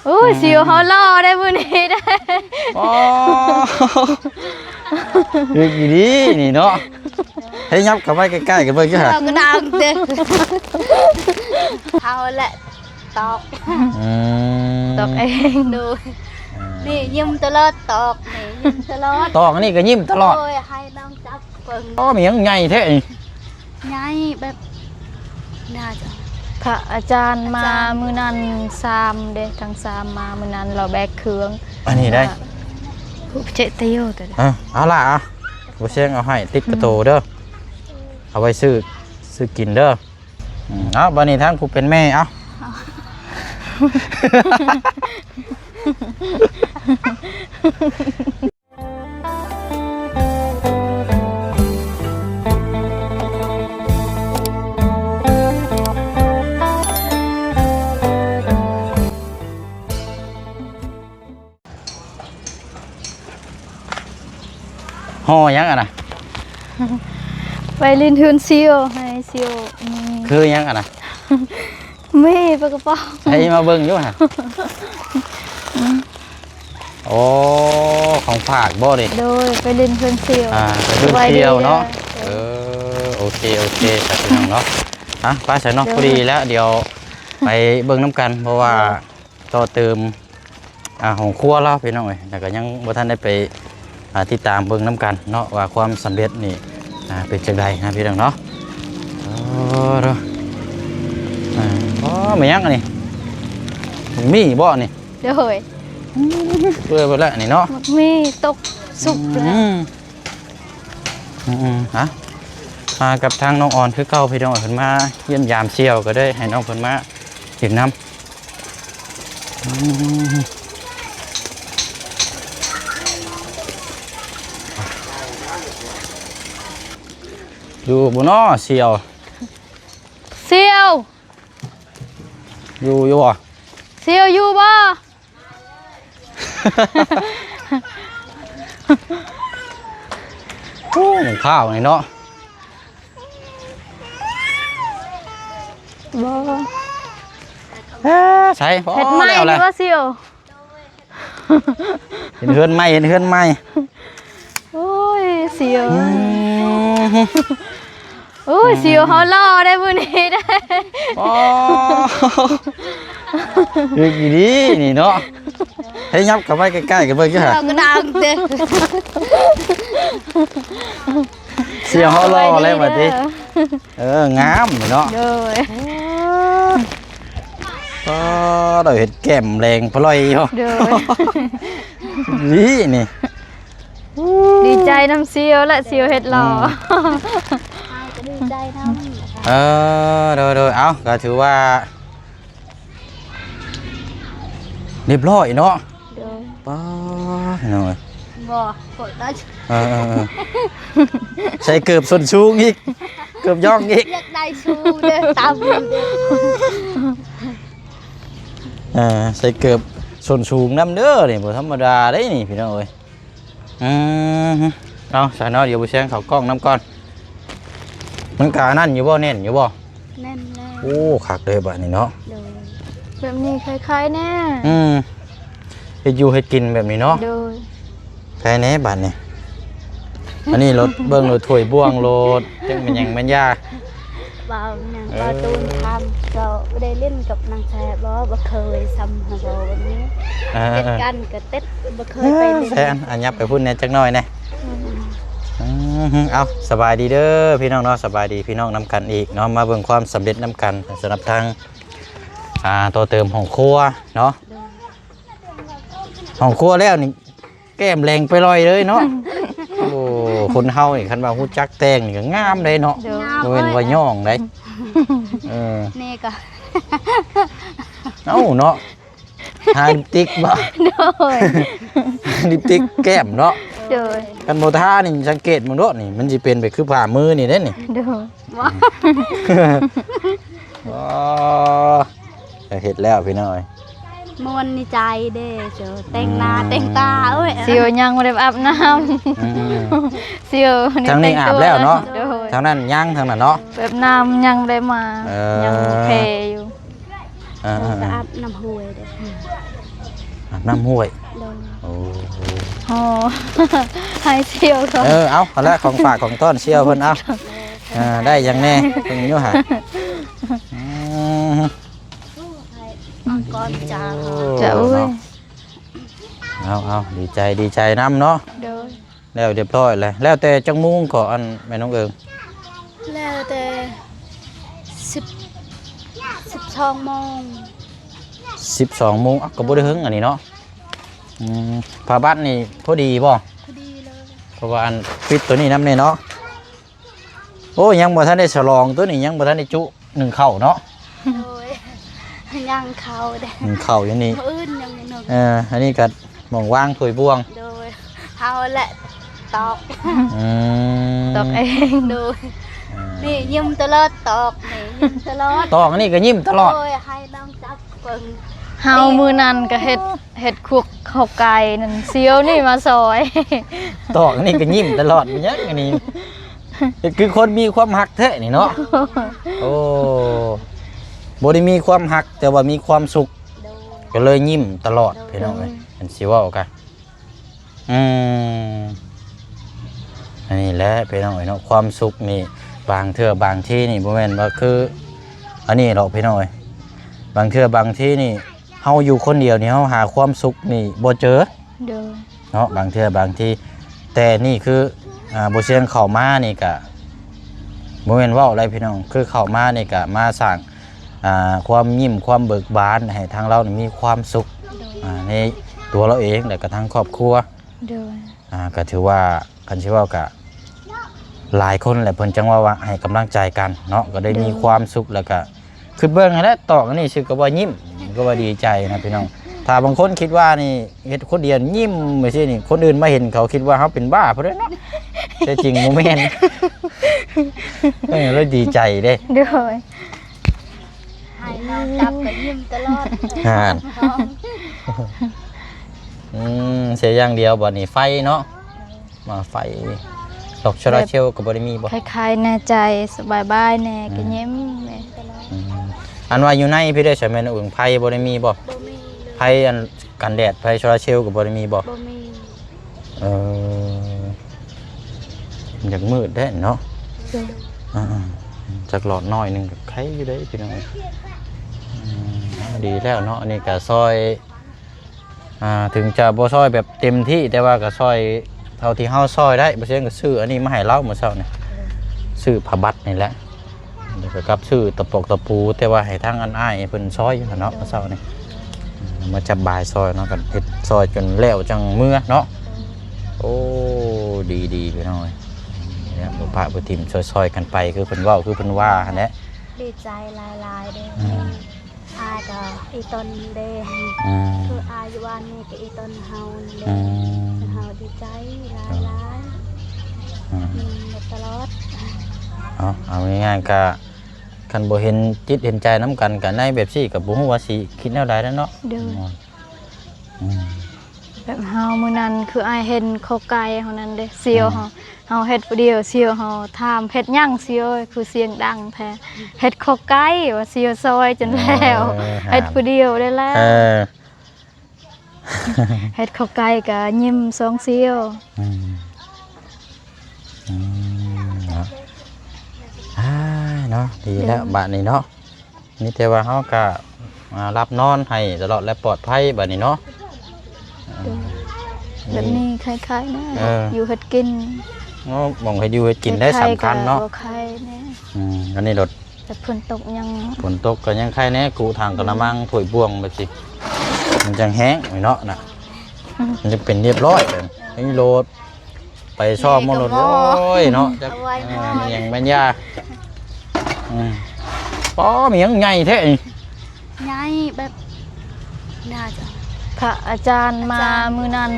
โอ้ยสิวเขาล่อได้มื้อนี้ได้อ๋อเรื่องดีนี่เนาะให้ยับเข้าไปใกล้ๆกันเบิ่งจ้ะ เราก็ดังเด้อเอาแหละตอกตอกเองดูนี่ยิ้มตลอดตอกนี่ยิ้มตลอดตอกอันนี้ก็ยิ้มตลอดโอ้ยให้น้องจับเบิ่งอ๋อมีหยังใหญ่แท้นี่ใหญ่แบบน่าจะพระอาจารย์มามื้อนั้น3เด้ทั้ง3มามื้อนั้นเราแบกเครื่องอันนี้ได้เจเตียวแต่เอาล่ะบ่เสียงเอาให้ติดประตูเด้อเอาไว้ซื้อกินเด้อเอาบัดนี้ทางผู้เป็นแม่เอาห่อยังอ่ะนะไปลินทืนซิวให้ซิวคือยังอ่ะนะไม่ปากกระเป๋าใช้มาเบิ่งอยู่ฮะโอ้ของฝากบ่ดิโดยไปลินทืนซิวไปทืนซิวเนาะโอเคแต่เป็นน้องเนาะป้าใส่นอกพอดีแล้วเดี๋ยวไปเบิ่งน้ำกันเพราะว่าต่อเติมของครัวเราพี่น้องเอ้ยแต่ก็ยังบ่ทันได้ไปติดตามเบิ่งน้ำกันเนาะว่าความสำเร็จนี่เป็นจังไดนะพี่น้องเนาะไม่ยังอันนี้มีบ่นี่เดี๋ยวเพื่อไปแล้วนี่เนาะมีตกสุกแล้วมากับทางน้องอ่อนคือเก่าพี่น้องเพิ่นมาเยี่ยมยามเชี่ยวก็ได้ให้น้องเพิ่นมาเห็นน้ำอยู่บนน้อเชี่ยวอยู่บ่เซียวอยู่บ่หมูข้าวนี่เนาะบ่ใช่เห็ดไหมหรือว่าเซียวเห็นเฮือนไหมโอ้ยเซียวโอ้ยสิวเขาล่อได้มื้อนี้ได้อ๋อเรื่องดีนี่เนาะให้ยับเข้าไปใกล้ๆกันเบิ่งจ้ะเราก็ดังเด้อเสียวเขาล่อแล้วบัดนี้งามเนาะโดยก็ได้เห็ดแก้มแรงพลอยเนาะนี่ดีใจน้ำเซียวและเซียวเห็ดหล่อดีใจน้ำโดยเอาก็ถือว่าเรียบร้อยเนาะป้าหน่อยบ่กดได้ใส่เกือบส้นชูงอีกเกือบย่องอีกอยากได้ชูเด้อตามดูเด้ใส่เกือบส้นชูงน้ำเด้อนี่บ่ธรรมดาได้นี่พี่น้องเอ้ยเอาใส่เนาะเดี๋ยวไปแซงเขากล้องน้ำก่อนมันกานั่นอยู่บ่แน่นอยู่บ่แน่นเลยโอ้ขักเลยบ้านนี้เนาะแบบนี้คล้ายๆแน่เฮ็ดอยู่เฮ็ดกินแบบนี้เนาะคล้ายแน่บ้านนี้อันนี้รถเบิ้งรถถ้วยบ่วงรถจังมันยังมันยากบ่าวหนังการ์ตูนทำเราได้เล่นกับนางแซ่บ่เคยซ้ำเราวันนี้เต้นกันกับเต้นบ่เคยไปเลยแซ่อันยับไปพูดเนี่ยจักหน่อยแน่เอาสบายดีเด้อพี่น้องเนาะสบายดีพี่น้องนำกันอีกเนาะมาเบิ่งความสำเร็จนำกันสำหรับทางตัวเติมของครัวเนาะของครัวแล้วนี่แก้มแรงไปลอยเลยเนาะโอ้คนเฮานี่คันว่าฮู้จักแต่งนี่ก็งามเลยเนาะบ่เป็นว่าย่องได้นี่ก็เอ้าเนาะทาลิปสติกบ่ลิปสติกแก้มเนาะกันโมท่านี่สังเกตมึงด้วยนี่มันจะเป็นไปคือผ่ามือนี่ได้นี่ว้าเห็ดแล้วพี่น้อยมวนในใจเด้เจ้าแต่งหน้าแต่งตาเอ้ยเสียวยังไม่ได้อาบน้ำเสียวทางนี้อาบแล้วเนาะทางนั้นยังทางนั้นเนาะแบบน้ำยังได้มายังเพอยู่อาบน้ำห้วยเด้ น้ำห้วย โดน โอ้ อ๋อ ให้เชียวก่อน เอาละของฝากของต้อนเชี่ยวเพิ่นเอาได้ยังแน่เพิ่นอยู่หา มังกรจ้า จะอุ้ย เอาดีใจน้ำเนาะ โดย แล้วเรียบร้อยเลยแล้วแต่จังมุงก่อนแม่น้องเอิง แล้วแต่12 โมง 12 โมงก็บ่ได้หึงอันนี้เนาะผ้าบัดนี่พอดีบ่ พอดีเลย เพราะว่าอันฟิตตัวนี้น้ำเนี่ยเนาะโอ้ยังบ่ทันได้ฉลองตัวนี้ยังบ่ทันได้จุหนึ่งเข่าเนาะ โดยย่างเขาเด้ หนึ่งเข่าอย่างนี้ มื้ออื่นยังหนึ่ง อันนี้ก็หม่องว่างถ้วยบวง โดยเฮาแหละตอก ตอกเอง โดยนี่ยิ้มตลอดตอกนี่ยิ้มตลอด ตอกอันนี้ก็ยิ้มตลอด โดยให้น้องจับเบิ่ง เฮามือนั้นก็เฮ็ดคุกข้าวไก่นั่นเซียวนี่มาซอย ตอกอันนี้ก็ยิ้มตลอดมันยังอันนี้คือคนมีความหักแท้นี่เนาะโอ้บ่ได้มีความหักแต่ว่ามีความสุข โดย ก็เลยยิ้มตลอดพี่น้องเอ้ยอันสิเว้ากันอันนี้แหละพี่น้องเอ้ยเนาะความสุขนี่บางเทื่อบางที่นี่บ่แม่นว่าคืออันนี้หรอกพี่น้องเอ้ยบางเทื่อบางที่นี่เฮาอยู่คนเดียวนี่เฮาหาความสุขนี่บ่เจอ โดย เนาะบางเทื่อบางที่แต่นี่คือบ่เชียงเข้ามานี่ก็บ่แม่นเว้าอะไรพี่น้องคือเข้ามานี่ก็มาสร้างความยิ้มความเบิกบานให้ทางเรานี่มีความสุขในตัวเราเองและก็ทั้งครอบครัว โดย ก็ถือว่ากันสิเว้าก็หลายคนแหละเพิ่นจังว่าให้กำลังใจกันเนาะก็ได้มีความสุขแล้วก็คือเบิ่งให้แล้วตอกอันนี้ชื่อก็ว่ายิ้มก็ว่าดีใจนะพี่น้องถ้าบางคนคิดว่านี่เฮ็ดคนเดียวยิ้มไม่ใช่นี่คนอื่นมาเห็นเขาคิดว่าเขาเป็นบ้าเพราะนั้นเนาะแต่จริงบ่แม่นเลยดีใจเด้ โดย ให้น้องจับก็ยิ้มตลอด เสียอย่างเดียวบ่นี่ไฟเนาะมาไฟดอกชราเชลก็บ่ได้มีบ่ คล้ายๆแน่ใจสบายบายแน่ก็ยิ้มแน่ อันว่าอยู่ในพี่ได้ใช่ไหมนะอึ่งไฟบ่ได้มีบ่ บ่มีเลย ไฟอันกันแดดไฟชราเชลก็บ่ได้มีบ่ บ่มี มันอยากมืดได้เนาะ โดย จักหลอดน้อยหนึงก็ไขอยู่ได้พี่น้องดีแล้วเนาะอันนี้ก็ซอยถึงจะบ่ซอยแบบเต็มที่แต่ว่าก็ซอยเท่าที่เฮาซอยได้บ่เช่นก็ซื้ออันนี้มาให้เราเมื่อเช้านี่ซื้อผ้าบัดนี่แหละเดี๋ยวก็กลับซื้อตะปอกตะปูแต่ว่าให้ทางอันอ้ายเพิ่นซอยอยู่เนาะเมื่อเช้านี่มาจับบายซอยเนาะกันเฮ็ดซอยจนแล้วจังเมื่อเนาะโอ้ดีพี่น้องเนี่ยบ่พระบ่ทิ่มซอยๆกันไปคือเพิ่นเว้าคือเพิ่นว่าหั่นแหละ ดีใจหลายๆเด้อายก็อีตนเด้คืออายอยู่บ้านนี่ก็อีตนเฮาเด้เฮาดีใจหลายๆตลอด เอาง่ายๆก็คันบ่เห็นจิตเห็นใจน้ำกันกันในแบบซี่กับบ่ฮู้ว่าสิคิดแนวใดแล้วเนาะ โดยแบบเฮามื้อนั้นคืออ้ายเห็นข้าวไก่เฮานั้นเด้เซียวเฮาเฮ็ดผู้เดียวเซียวเฮาถามเฮ็ดหยังเซียวคือเสียงดังแท้เฮ็ดข้าวไก่ว่าเซียวซอยจนแล้วเฮ็ดผู้เดียวได้แล้วเฮ็ดข้าวไก่ก็ยิ้มสองเซียวเนาะดีแล้วบัดนี้เนาะนี่แต่ว่าเฮาก็รับนอนให้ตลอดและปลอดภัยบัดนี้เนาะ แบบนี้คล้ายๆนะอยู่เฮ็ดกิน มองให้อยู่ให้กินได้สำคัญเนาะ ใครแน่ อันนี้รถ แต่ฝนตกยัง ฝนตกก็ยังใครแน่กูทางกระมังถ้วยบวงแบบสิมันจังแห้งไว้เนาะน่ะมันจะเป็นเรียบร้อยเลยนี่โหลดไปชอบมอรถโอ้ยเนาะจักมันยังแม่นยาป้อมียังใหญ่แท้นี่ ใหญ่แบบน่าจะ พระอาจารย์มามื้อนั้น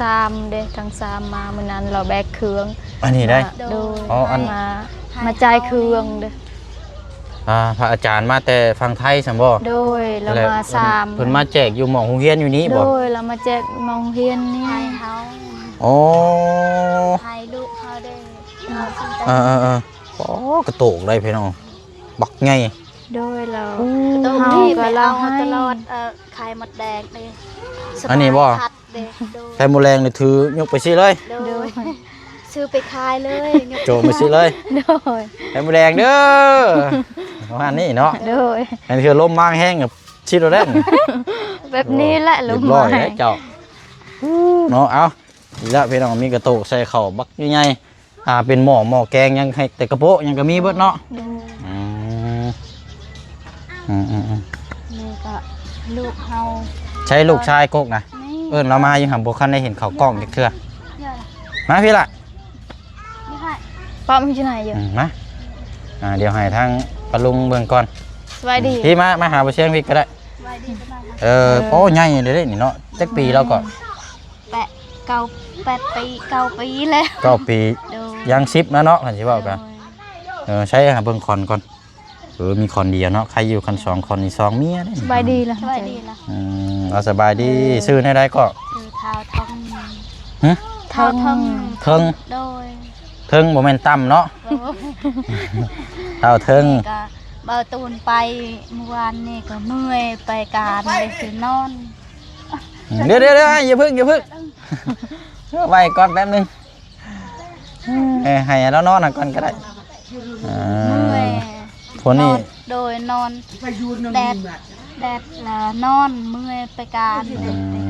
3เด้ทั้ง3มามื้อนั้นเราแบกเครื่อง อันนี้ได้ โดย อัน มาจ่ายเครื่องเด้ พระอาจารย์มาแต่ฟังไทยซั่นบ่ โดยเรามา3 เพิ่นมาแจกอยู่หม่องโรงเรียนอยู่นี้ โด บ่ ยเรามาแจกมองเฮียนนี่ ให้เฮา โอ้ ให้ลูกเฮาได้เฮาสิ ป้อกระโตกเลยพี่น้องบักไง โดยเรา ตรง เฮา นี้ ก็ ไป เรา เอา ให้ ตลอดไข่มดแดงเด้ อันนี้บ่ คัดเด้โดย ไข่หมูแรงนี่ถือยกไปสิเลย โด โด ย ย ซื้อไปขายเลยยก โจมไปสิเลย โดย ไข่หมูแดงเด้อประมาณนี้เนาะ โดย อันนี้คือลมมางแห้งกับชิโร่แดง แบบนี้แหละล เรีย ม บร้อย ไม้ แล้วเจ้าเนาะเอาดีละพี่น้องมีกระโตกใส่ข้าวบักใหญ่ๆเป็นหม้อแกงยังให้แต่กระโปะยังก็มีเบิดเนาะ โดย อืมอืม นี่ก็ลูกเฮา ใช้ลูกชายกกนะ นี่ เอิ้นเรามายังหำบ่คันได้เห็นเขาวกล้องจักเทื่อ เยอะ มาพี่ละ นี่ให้ ป้อมที่ไหนอยู่ มาเดี๋ยวให้ทางปะลุงเบิ่งก่อน สบายดี พี่มาหาบ่เชียงพี่ก็ได้ ไว้ดีก็ได้นะ โอ้ใหญ่เลยเด้นี่เนาะจักปีแล้วก็ แปะเก้า8 ปี9 ปีแล้ว 9 ปี โดย ยัง10นะเนาะคันสิเว้ากัน โดย ใช้หาเบิ่งคอนก่อนมีคอนเดียวเนาะใครอยู่คัน2คอนนี่2เมียเด้ สบายดีล่ะ สบายดีละ เอาสบายดีซื้อได้ก็ คือเท้าทอง หึ เท้าทอง เทิง โดย เทิงบ่แม่นต่ำเนาะ โดย เท่าเทิง นี่ก็เบาตูนไปเมื่อวานนี่ก็เมื่อยไปการไปสินอน เดี๋ยวอย่าพึ่งไว้ก่อนแป๊บนึงให้เรานอนก่อนก็ได้ เมื่อย คนนี้ โดยนอนแดดละนอนเมื่อยไปการมองเมื่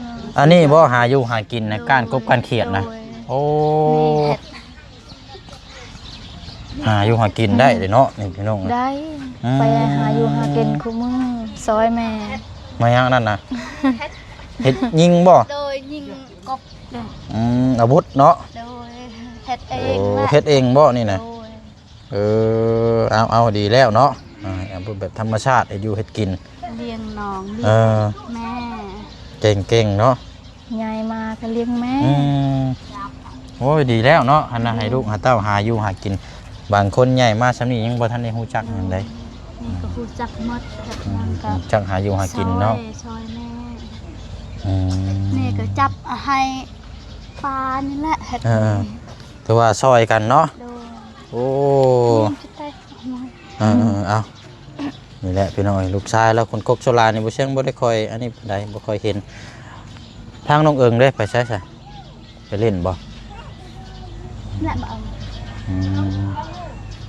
อย อันนี้บ่หาอยู่หากินนะการกบการเขียดนะ โดย โอ้ นี่เห็ด หาอยู่หากินได้เลยเนาะนี่พี่น้อง ได้ไปหาอยู่หากินคู่มือซอยแม่ มายังนั่นนะเฮ็ดยิงบ่ โดยยิงกบโดย อาวุธเนาะ โดยเห็ดเอ โอ้ งแหละ เฮ็ดเองบ่นี่นะ โดย เอาดีแล้วเนาะเอาแบบธรรมชาติให้อยู่เฮ็ดกิน เลี้ยงน้องเลี้ เอย ง อ แม่ เก่งเนาะ ยายมาก็เลี้ยงแม่ โอ้ยดีแล้วเนาะหันน่ะให้ลูกหาเต้าหาอยู่หากิน บางคนใหญ่มาซำนี้ยังบ่ทันได้ฮู้จักหยังใด นี่ก็รู้จักหมดเห็ดนั่นก็ จักหาอยู่หากินเนาะ ซอยแม่ อืม นี่ก็จับให้ปลานี่แหละเห็ด เออ ถือว่าซอยกันเนาะ โดย โอ้ จะได้หน่อย เอานี่แหละพี่น้อยลูกชายแล้วคนกกโซลานี่บ่เชียงบ่ได้ค่อยอันนี้ปานใดบ่ค่อยเห็นทางน้องเอิงเด้ไปใช่ซะไปเล่นบ่ แหละบ่เอา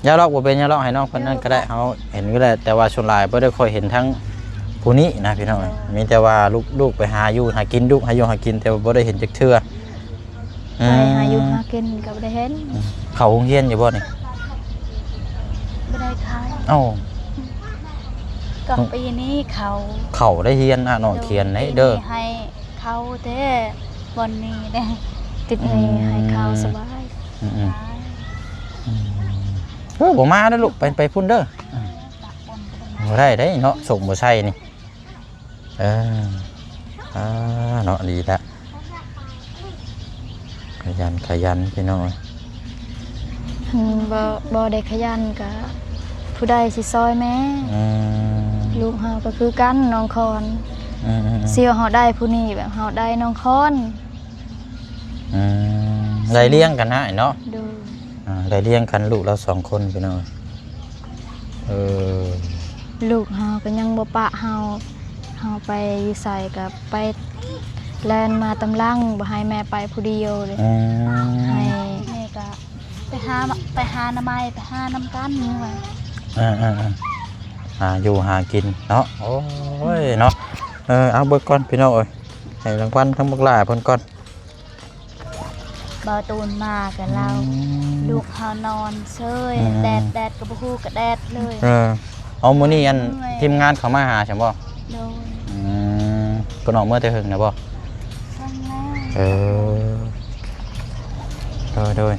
อย่าลอกบ่เป็นอย่าลอกให้น้องคนนั้นก็ได้เฮาเห็นก็ได้แต่ว่าส่วนหลายบ่ได้ค่อยเห็นทั้งผู้นี้นะพี่น้องมีแต่ว่าลูกไปหาอยู่หากินลูกหาอยู่หากินแต่ว่าบ่ได้เห็นจักเทื่อ ไปหาอยู่หากินก็บ่ได้เห็น เข้าโรงเรียนอยู่บ่นี่ ไม่ได้ขาย เอ้า ก็ปีนี้เขา เข้าได้เรียนน้องเขียนให้เด้อ ปีนี้ให้เขาเด้วันนี้เด้ ติดหนี้ให้ข้าวสบาย อืมบ่มาเด้อลูกไปพุ่นเด้อ บ่ได้ได้เนาะส่งบ่ใช่นี่เนาะดีละขยันพี่น้อง บ่ได้ขยันก็ผู้ใดสิซอยแม่ลูกเฮาก็คือกันน้องคอนเสียวเฮาได้ผู้นี้แบบเฮาได้น้องคอน ได้เลี้ยงกันนะเนาะ ดู ได้เลี้ยงกันลูกเรา2คนพี่น้องลูกเฮาก็ยังบ่ปะเฮาไปอยู่ไสก็ไปแล่นมาตำลังบ่ให้แม่ไปผู้เดียวเลยให้ นี่ก็ไปหาน้ำไม้ไปหาน้ำกันนี่ว่า อยู่หากินเนาะโอ้ยเนาะเอาเบิกก่อนพี่น้องเอ้ยให้รางวัลทั้งบักหลายเพิ่นก่อน เบาตูนมากับเราลูกเฮานอนเซยแดดก็บ่ฮู้ก็แดดเลย เอามื้อนี้อันทีมงานเขามาหาใช่บ่ โดย เพิ่นออกเมื่อแต่หึงนะบ่ ครั้งแรก โดย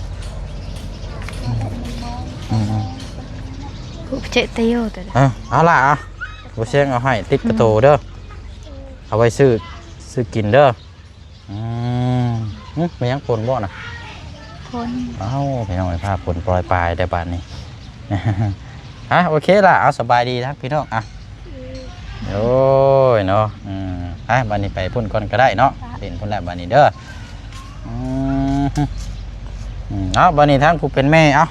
ผู้เจเตียวแต่ เอาล่ะบ่เชียงเอาให้ติดกระโตเด้อเอาไว้ซื้อกินเด้อไม่ยังฝนบ่น่ะ คน เอ้าพี่น้องไอ้ภาพฝนปล่อยปลายได้บาดนี้ โอเคล่ะเอาสบายดีนะพี่น้องโอ้ยเนาะบัดนี้ไปพุ่นก่อนก็ได้เนาะเล่นพุ่นแล้วบัดนี้เด้อเอาบัดนี้ทั้งผู้เป็นแม่เอา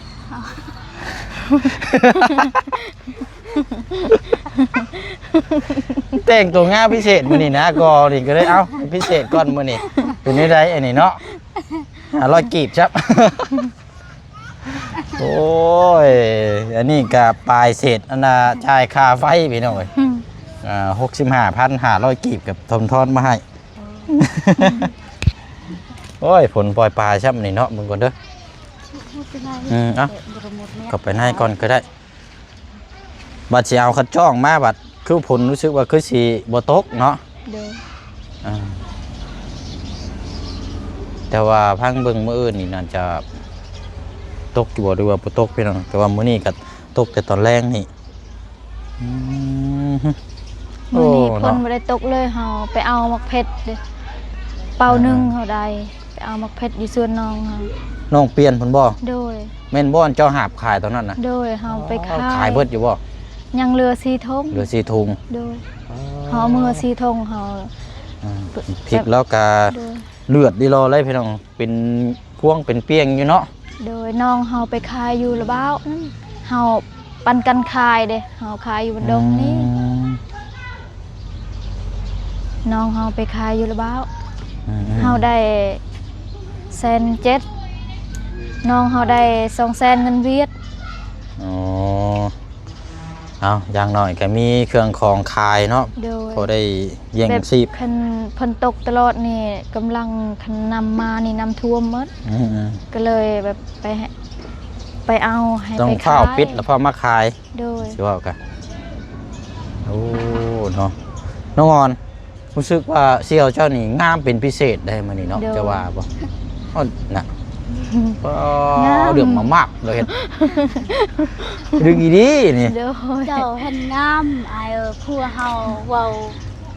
แต่งตัวงามพิเศษมื้อนี้นะก็นี่ก็เลยเอ้าพิเศษก่อนมื้อนี้เป็นได้ไดอันนี้เนาะ500กีบครับ โอ้ยอันนี้ก็ปลายเศษอันน่ะชายคาไฟพี่น้องเอ้ย65,500กีบกับทมทอนมาให้ โอ้ยผลปล่อยปลาช่ำนี่เนาะมึงก่อนเด้อเอ้าก็ไปในก่อนก็ได้บัดสิเอาคัดจ้องมาบัดคือผลรู้สึกว่าคือสิบ่ตกเนาะ เด้อ แต่ว่าพังเบิ่งมื้ออื่นนี่น่าจะตกอยู่บ่หรือว่าบ่ตกพี่น้องแต่ว่ามื้อนี้ก็ตกแต่ตอนแรงนี่มื้อนี้ฝน เนาะ บ่ได้ตกเลยเฮาไปเอามักเพชรเด้อเป่าหนึงเฮาได้ไปเอามักเพชรอยู่สวนน้องเฮา น้องเปลี่ยนเพิ่นบ่ โดย แม่นบ่เจ้าหาบขายตอนนั้นน่ะ โดยเฮาไปขาย ขายเบิดอยู่บ่ ยังเหลือ4ธง เหลือ4ถุง โดยเฮามือ4ธงเฮา พริกแล้วก็ โดย เลือดดิรอเลยพี่น้องเป็นพวงเป็นเปียงอยู่เนาะ โดยน้องเฮาไปขายอยู่ละบ้าวนั่นเฮาปันกันขายเด้เฮาขายอยู่บนดงนี้น้องเฮาไปขายอยู่ละบ้าวเฮาได้1,700,000น้องเฮาได้200,000เงินเวียด อ๋อเอาอย่างน้อยก็มีเครื่องของขายเนาะ โดย พอได้เยี่ยง แบบ ชีพ คันเพิ่นตกตลอดนี่กำลังคันนำมานี่น้ำท่วมหมดก็เลยแบบไปเอาให้ ต้อง ไป ข้า ขา วย ปิดแล้วพอมาขาย โดย สิว่ากันโอ้เนาะน้องออนรู้สึกว่าเสี่ยวเจ้านี่งามเป็นพิเศษได้มานี่เนาะจะว่าบ่อ้อน่ะเดือดมากๆเลยเห็นดึงอีดีนี่ โดย เจ้าเห็นงามอายผัวเฮาเว้า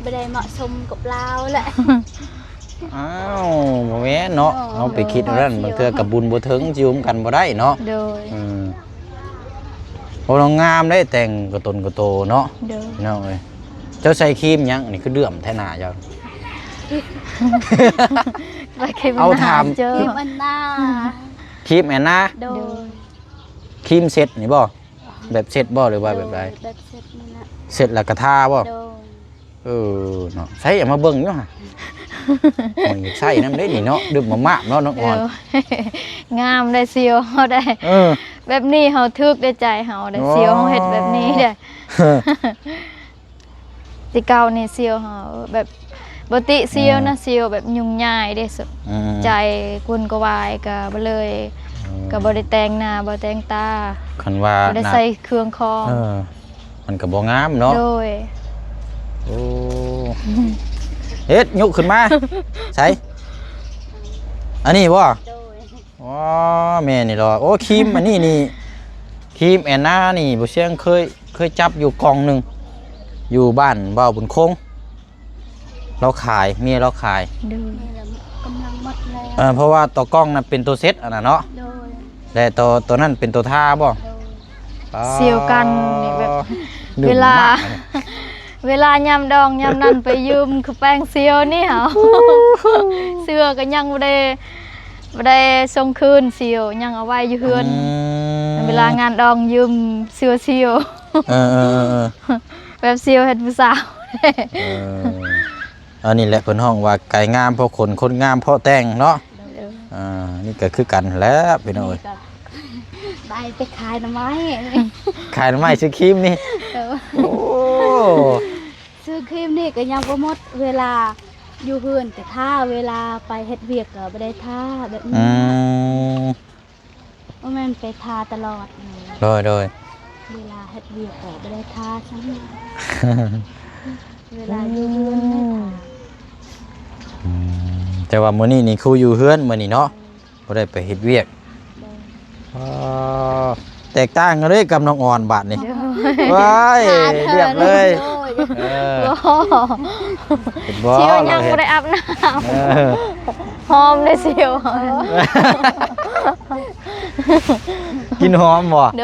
บ่ได้เหมาะสมกับเราแหละ อ้าวบ่แม่นเนาะเอาไปคิดเอานั่นบางเทื่อกับบุญบ่ถึงสิอุ้มกันบ่ได้เนาะ โดย เพราะเรางามได้แต่งกระตนกระโตเนาะ โดย เนาะเอ้ยเจ้าใส่ครีมหยังนี่คือเดือมแท้หน้าเจ้า ไปเคย เอาถาม เจอ ที่มันหน้า ครีมแอนนา โด โด ย ย ครีมเซ็ตนี่บ่แบบเซ็ตบ่หรือว่าแบบใด แบบเสร็จนี่นะ เซ็ตแล้วก็ทาบ่ โดย เนาะใส่เอามาเบิ่งอยู่ห่ามันใส่นำได้นี่เนาะดื่มมากๆเนาะน้องอ่อน งามได้เซียวเฮาได้ แบบนี้เฮาทึกได้ใจเฮาได้เซียวเฮาเฮ็ดแบบนี้เด้ที่เก่านี่เซียวเฮาแบบปกติเซียวนะเซียวแบบยุ่งยากเด้สุดใจกุนกวายก็บ่เลยก็บ่ได้แต่งหน้าบ่แต่งตา คันว่า บ่ได้ใส่เครื่องคอง มันก็บ่งามเนาะ โดย โอ้เฮ็ดยกขึ้นมาใส่อันนี้บ่ โดย อ๋อแม่นี่เหรอโอ้ครีมอันนี้นี่ครีมแอนนานี่บ่เชียงเคยจับอยู่กล่องหนึงอยู่บ้านบ่าวบุญคงเราขายเมียเราขาย โดย นี่แหละกำลังหมดแล้ว เพราะว่าตัวกล้องน่ะเป็นตัวเซ็ตอันน่ะเนาะ โดย แต่ตัวนั้นเป็นตัวท่าบ่ โดย เซียวกันนี่แบบ ดื่ม เวลา มกเลย เวลายามดองยามนั้นไปยืมคือแป้งเซียวนี่เหรอ เสื้อก็ยังบ่ได้ส่งคืนเซียวยังเอาไว้อยู่เฮือนเวลางานดองยืมเสื้อเซียว เออ แบบเซียวเฮ็ดผู้สาว อันนี้แหละเพิ่นห้องว่าไก่งามเพราะคนงามเพราะแต่งเนาะนี่ก็คือกันแหล้วพี่น้องเอ้ย ได้ไปขายหน่อไม้ ขายหน่อไม้ซื้อครีมนี่ เออ โอ้ ซื้อครีมนี่ก็ยังบ่หมดเวลาอยู่เฮือนแต่ถ้าเวลาไปเฮ็ดเวียกก็บ่ได้ท่าแบบนี้บ่แม่นไปทาตลอดนี่ โดย เวลาเฮ็ดเวียกก็บ่ได้ทาซ้ำเวลาอยู่เฮือนไม่ทา แต่ว่ามื้อนี้นี่ครูอยู่เฮือนมื้อนี้เนาะบ่ได้ไปเฮ็ดเวียกแตกต่างกันเลยกับน้องอ่อนบาดนี่ว้ายเรียบเลยเห็นบ่ เซียวยังบ่ได้อาบน้ำหอมได้เซียว กินหอมบ่ โด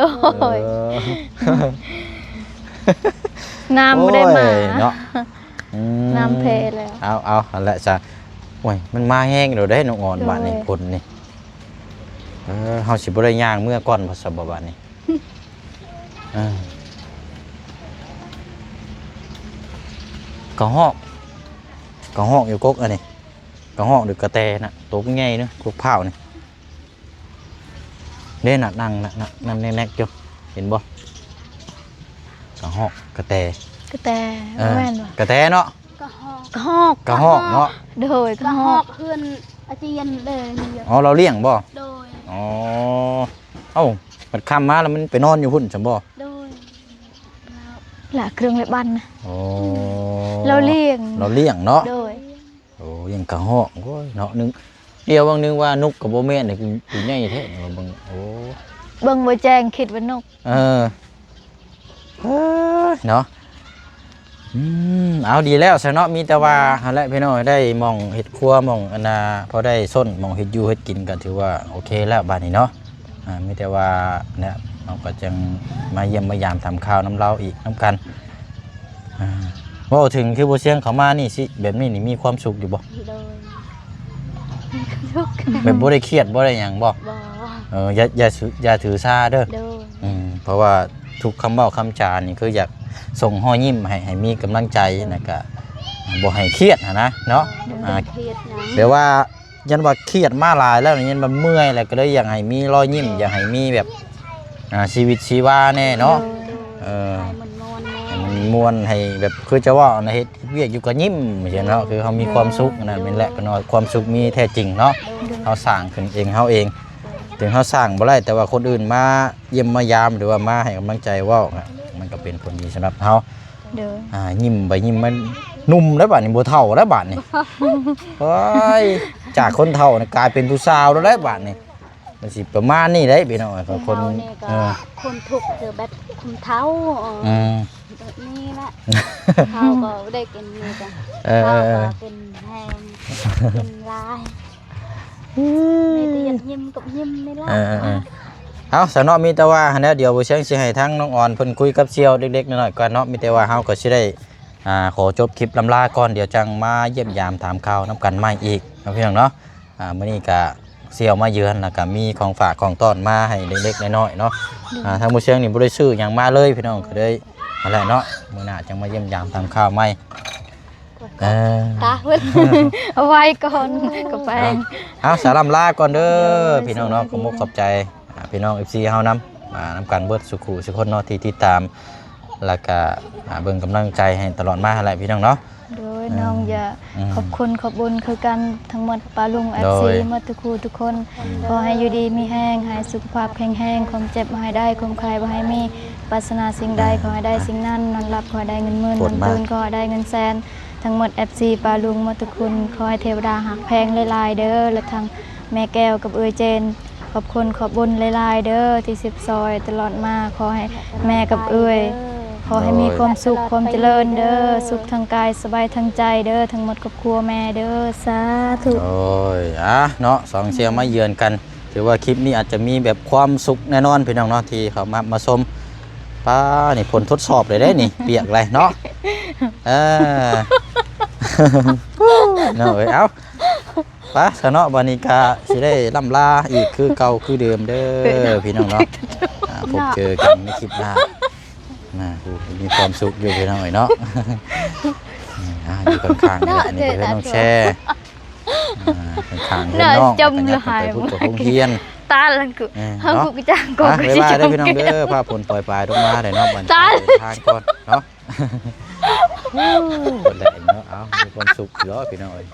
ยน้ำบ่ได้มา เนาะ น้ำเพลแล้ว เอาอันละจ้ะโอ้ยมันมาแห้งเดี๋ยวได้น้องอ่อนบาดนี่ โดย คนนี่เฮาสิบ่ได้ย่างเมื่อก่อนพอสบบัดนี่ กระหอกอยู่กกอันนี้กระหอกหรือกระแตน่ะตัวใหญ่เนาะกกเผานี่เล่นน่ะนั่งแนกๆอยู่เห็นบ่กระหอกกระแต กระแตแม่นบ่ กระแตเนาะ ก็หอก กระหอก กระหอกเนาะ โดยก ก็ ระห ห อ อก กเพื่อนอาเจียนเลยนี่ อ๋อเราเลี้ยงบ่ โดย อ๋อเอ้ามันค่ำมาแล้วมันไปนอนอยู่พุ่นจังบ่ โดย หละเครื่องเล็บบันนะ โอ้ เราเลี้ยง เราเลี้ยงเนาะ โดย โอ้ยังกระหอกโอ้ยเนาะนึงเดี๋ยวบางนึงว่านกกับบ่แม่นนี่คือใหญ่แท้นี่ว่าเบิ่งโอ้ เบิ่งบ่แจงคิดว่านก เนาะเอาดีแล้วซะเนาะมีแต่ว่าหั่นแหละพี่น้องได้มองเฮ็ดครัวมองอันน่ะพอได้ส้นมองเฮ็ดอยู่เฮ็ดกินก็ถือว่าโอเคแล้วบัดนี้เนาะมีแต่ว่าเนี่ยเราก็จังมาเยี่ยมมายามทำข้าวน้ำเราอีกน้ำกันเว้าถึงคือบ่เสียงเขามานี่สิแบบนี้นี่มีความสุขอยู่บ่ โดย แบบบ่ได้เครียดบ่ได้หยังบ่ บ่ อย่าถือซาเด้อ โดย เพราะว่าทุกคำเว้าคำจานี่คืออยากส่งห้อยยิ้มให้มีกำลังใจนะก็บ่ให้เครียดนะเนาะ เครียดหยัง เดี๋ยวว่ายันว่าเครียดมาหลายแล้วยันมันเมื่อยแล้วก็เลยอยากให้มีรอยยิ้มอยากให้มีแบบชีวิตชีวาแน่เนาะ ให้มันนอนแน่ ให้มันม่วนให้แบบคือจะว่าในเฮ็ดเวียกอยู่ก็ยิ้มไม่ใช่เนาะคือเขามีความสุขนั่นเป็นแหละเป็นว่าความสุขมีแท้จริงเนาะเขาสร้างขึ้นเองเขาเองถึงเขาสร้างบ่ได้แต่ว่าคนอื่นมาเยี่ยมมายามหรือว่ามาให้กำลังใจเว้ามันก็เป็นผลดีสำหรับเขา โดย ยิ้มไปยิ้มมันนุ่มแล้วบาดนี้บ่เฒ่าแล้วบาดนี้เฮ้ยจากคนเฒ่านี่กลายเป็นผู้สาวแล้วได้บาดนี้มันสิประมาณนี้ได้พี่น้องคน นี่ก็คนทุกข์เจอแบบคุณเท้าแบบนี้แหละเท้าก็ได้กินนี่จ้ะเท้าก็เป็นแห้งเป็นลายมีแต่ยิ้มกับยิ้มนี่แหละ เอาสนอมีแต่ว่าเนี่ยเดี๋ยวบ่เชียงสิให้ทั้งน้องอ่อนเพิ่นคุยกับเสี่ยวเล็กๆน้อยๆก่อนเนาะมีแต่ว่าเฮาก็สิได้ขอจบคลิปลำลาก่อนเดี๋ยวจังมาเยี่ยมยามถามข่าวนํกันใหม่อีกนะพี่น้องเนาะมื้อนี้ก็เสี่ยวมาเยือนแล้วก็มีของฝากของต้อนมาให้เล็กๆน้อยๆเนาะทางบ่เชียงนี่บ่ได้ซื้อหยังมาเลยพี่น้องก็เลยนั่นแหละเนาะมื้อหน้าจังมาเยี่ยมยามถามข่าวใหม่ตาเพิ่น เอาไว้ก่อนกับแฟน เอาสาลำลาก่อนเด้อพี่น้องเนาะขอบคุณขอบใจพี่น้อง FC เฮานำกันเบิดสุขุสุคนเนาะที่ติดตามแล้วก็เบิ่งกำลังใจให้ตลอดมาหั่นแหละพี่น้องเนาะ โดยน้องอย่าขอบคุณขอบบุญคือกันทั้งหมดปาลุง FC หมดทุกคนขอให้อยู่ดีมีแห้งให้สุขภาพแข็งแรงความเจ็บบ่ให้ได้ความใครบ่ให้มีปรารถนาสิ่งใดขอให้ได้สิ่งนั้นนอนหลับขอให้ได้เงินหมื่นเงินตื่นขอให้ได้เงินแสนทั้งหมด FC ปาลุงหมดทุกคนขอให้เทวดาหักแพงหลายๆเด้อและทั้งแม่แก้วกับเอื้อเจนขอบคุณขอบบุญหลายๆเด้อที่สิบซอยตลอดมาขอให้แม่กับเอื้อยขอให้มีความสุขความเจริญเด้อสุขทางกายสบายทางใจเด้อทั้งหมดครอบครัวแม่เด้อสาธุ โอ้ยเนาะสองเชียร์มาเยือนกันถือว่าคลิปนี้อาจจะมีแบบความสุขแน่นอนพี่น้องเนาะที่เขามาชมป้านี่ผลทดสอบเลยได้นี่ เปียกเลยเนาะเนาะเอาป้าสนอบันิกาสิได้ล่ำลาอีกคือเก่าคือเดิมเด้อพี่น้องเนาะพบเจอกันในคลิปหน้ามีความสุขอยู่พี่น้องเนาะอยู่ข้างๆนี่แหละนี่เป็นน้องแช่ข้างๆเพื่อนน้องไปพูดกับพงเฮียน ตาลังกุห้องกุจ้างก็ บ๊ายบายได้พี่น้องเด้อพาผลปล่อยปลายลงมาได้เนาะบันทางก่อนเนาะคนแหละเนาะเอามีความสุขเยอะพี่น้องเอ้ย